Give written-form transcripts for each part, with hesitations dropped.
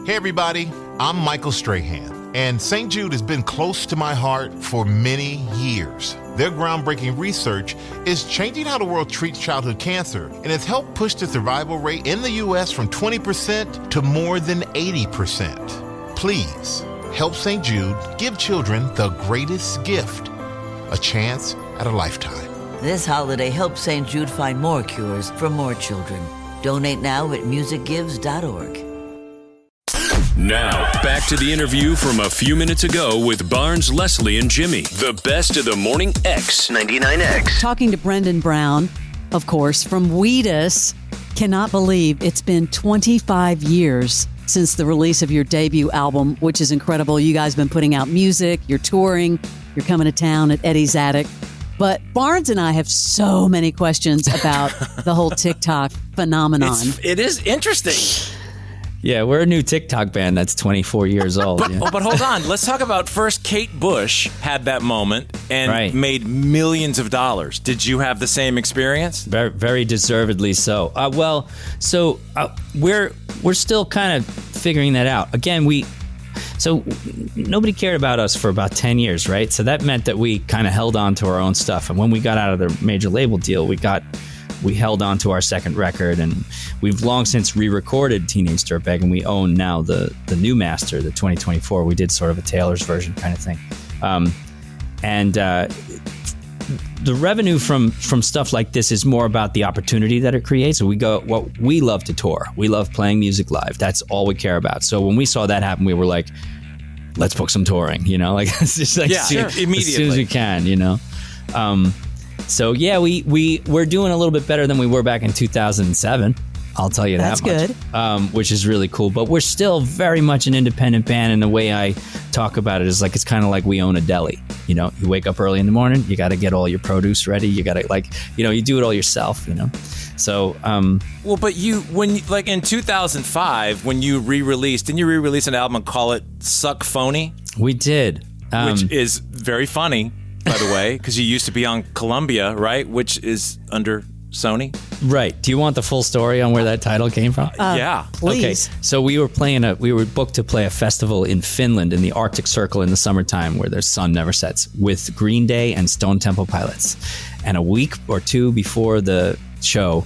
Hey everybody, I'm Michael Strahan, and St. Jude has been close to my heart for many years. Their groundbreaking research is changing how the world treats childhood cancer, and has helped push the survival rate in the U.S. from 20% to more than 80%. Please help St. Jude give children the greatest gift, a chance at a lifetime. This holiday, help St. Jude find more cures for more children. Donate now at musicgives.org. Now, back to the interview from a few minutes ago with Barnes, Leslie, and Jimmy. The best of the morning X99X. Talking to Brendan Brown, of course, from Wheatus. Cannot believe it's been 25 years since the release of your debut album, which is incredible. You guys have been putting out music, you're touring, you're coming to town at Eddie's Attic. But Barnes and I have so many questions about the whole TikTok phenomenon. It is interesting. Yeah, we're a new TikTok band that's 24 years old. But hold on. Let's talk about first. Kate Bush had that moment and made millions of dollars. Did you have the same experience? Very, very deservedly so. We're still kind of figuring that out. Again, nobody cared about us for about 10 years, right? So that meant that we kind of held on to our own stuff. And when we got out of the major label deal, we held on to our second record, and we've long since re-recorded Teenage Dirtbag, and we own now the new master, the 2024. We did sort of a Taylor's version kind of thing. The revenue from stuff like this is more about the opportunity that it creates. So we love to tour. We love playing music live. That's all we care about. So when we saw that happen, we were like, let's book some touring, like it's just like immediately. As soon as we can, So yeah, we're doing a little bit better than we were back in 2007. I'll tell you that much. That's good. Which is really cool. But we're still very much an independent band, and the way I talk about it is like it's kind of like we own a deli. You wake up early in the morning, you got to get all your produce ready. You got to you do it all yourself. So well, but in 2005 when you re-released, didn't you re-release an album and call it Suck Phony? We did, which is very funny. By the way, because you used to be on Columbia, right? Which is under Sony. Right. Do you want the full story on where that title came from? Yeah. Please. Okay. So we were booked to play a festival in Finland in the Arctic Circle in the summertime where the sun never sets with Green Day and Stone Temple Pilots. And a week or two before the show,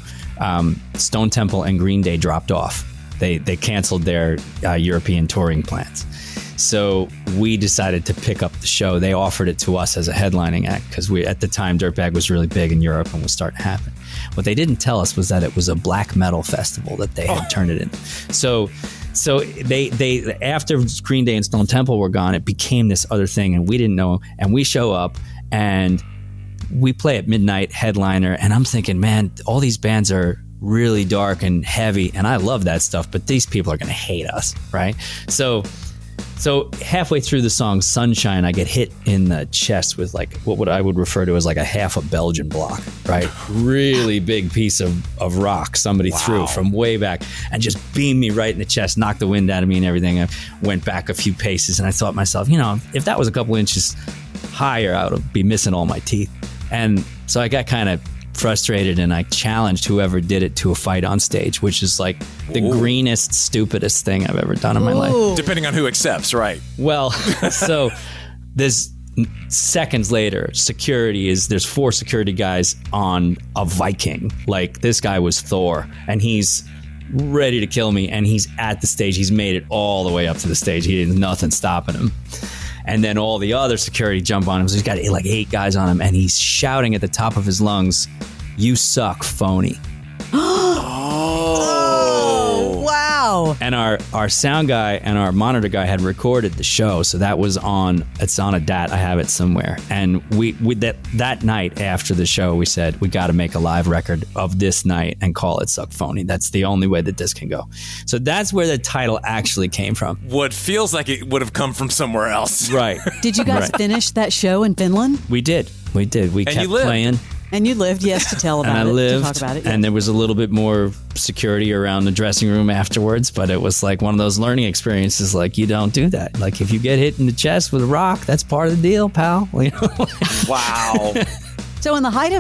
Stone Temple and Green Day dropped off. They canceled their European touring plans. So we decided to pick up the show. They offered it to us as a headlining act because at the time Dirtbag was really big in Europe and was starting to happen. What they didn't tell us was that it was a black metal festival that they had turned it into. So they after Green Day and Stone Temple were gone, it became this other thing, and we didn't know. And we show up and we play at midnight, headliner, and I'm thinking, man, all these bands are really dark and heavy, and I love that stuff, but these people are going to hate us, right? So halfway through the song Sunshine, I get hit in the chest with what I would refer to as like a half a Belgian block, right? Really big piece of rock somebody threw from way back and just beamed me right in the chest, knocked the wind out of me and everything. I went back a few paces and I thought to myself, if that was a couple inches higher, I would be missing all my teeth. And so I got kind of frustrated and I challenged whoever did it to a fight on stage, which is like the greenest, stupidest thing I've ever done in my life. Depending on who accepts, right? Well, so there's seconds later, there's 4 security guys on a Viking. Like this guy was Thor and he's ready to kill me and he's at the stage. He's made it all the way up to the stage. There's nothing stopping him. And then all the other security jump on him. So he's got like 8 guys on him and he's shouting at the top of his lungs, "You suck, phony." Oh, wow. And our sound guy and our monitor guy had recorded the show, so that was it's on a DAT. I have it somewhere. And we that night after the show, we said we got to make a live record of this night and call it Suck Phony. That's the only way that this can go. So that's where the title actually came from. What feels like it would have come from somewhere else. Right. Did you guys finish that show in Finland? We did. We kept playing. And you lived, yes, to tell about and it. I lived, to talk about it, and there was a little bit more security around the dressing room afterwards, but it was like one of those learning experiences. Like, you don't do that. Like, if you get hit in the chest with a rock, that's part of the deal, pal. Wow. So in the height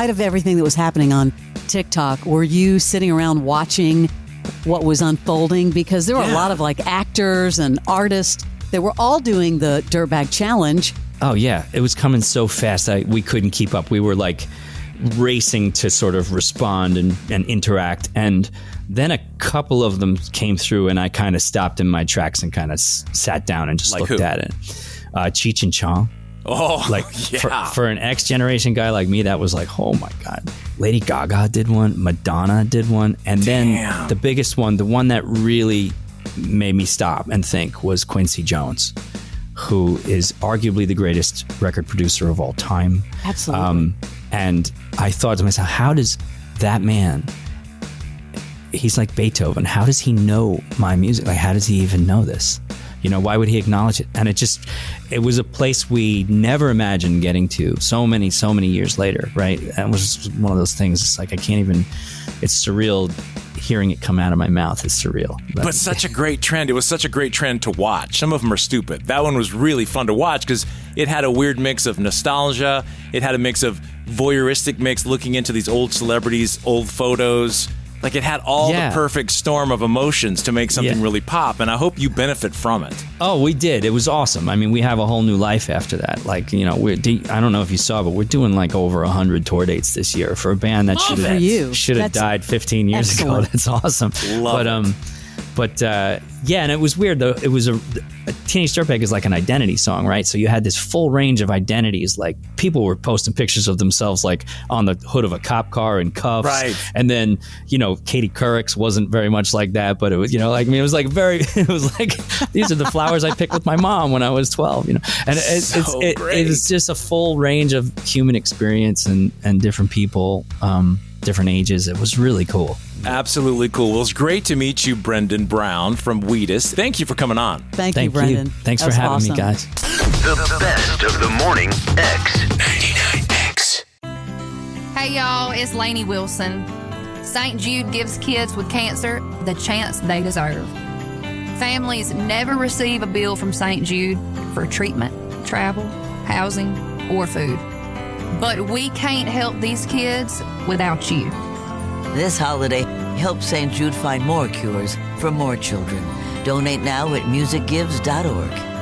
of everything that was happening on TikTok, were you sitting around watching what was unfolding because there were a lot of like actors and artists that were all doing the Dirtbag Challenge. Oh, yeah. It was coming so fast we couldn't keep up. We were like racing to sort of respond and interact. And then a couple of them came through and I kind of stopped in my tracks and kind of sat down and just looked at it. Cheech and Chong. Oh, like for an X generation guy like me, that was like, oh my God. Lady Gaga did one. Madonna did one. And then the biggest one, the one that really made me stop and think was Quincy Jones, who is arguably the greatest record producer of all time. Absolutely. And I thought to myself, how does that man, he's like Beethoven, how does he know my music? Like, how does he even know this? You know, why would he acknowledge it? And it was a place we never imagined getting to so many years later, right? And it was one of those things, it's like, it's surreal. Hearing it come out of my mouth is surreal. But such a great trend. It was such a great trend to watch. Some of them are stupid. That one was really fun to watch because it had a weird mix of nostalgia. It had a mix of voyeuristic mix, looking into these old celebrities, old photos. Like, it had all the perfect storm of emotions to make something really pop, and I hope you benefit from it. Oh, we did. It was awesome. I mean, we have a whole new life after that. Like, you know, I don't know if you saw, but we're doing like over 100 tour dates this year for a band that should have died 15 years ago. That's awesome. But and it was weird though. It was a Teenage Dirtbag is like an identity song, right? So you had this full range of identities. Like, people were posting pictures of themselves like on the hood of a cop car in cuffs, right? And then, you know, Katie Couric's wasn't very much like that, but it was, you know, like, I mean, it was like these are the flowers I picked with my mom when I was 12, you know. And it was just a full range of human experience and different people, different ages. It was really cool. Absolutely cool. Well, it's great to meet you, Brendan Brown from Wheatus. Thank you for coming on. Thank you, Brendan. Thanks for having me, guys. The best of the morning X 99X. Hey, y'all, it's Lainey Wilson. St. Jude gives kids with cancer the chance they deserve. Families never receive a bill from St. Jude for treatment, travel, housing, or food. But we can't help these kids without you. This holiday, help St. Jude find more cures for more children. Donate now at musicgives.org.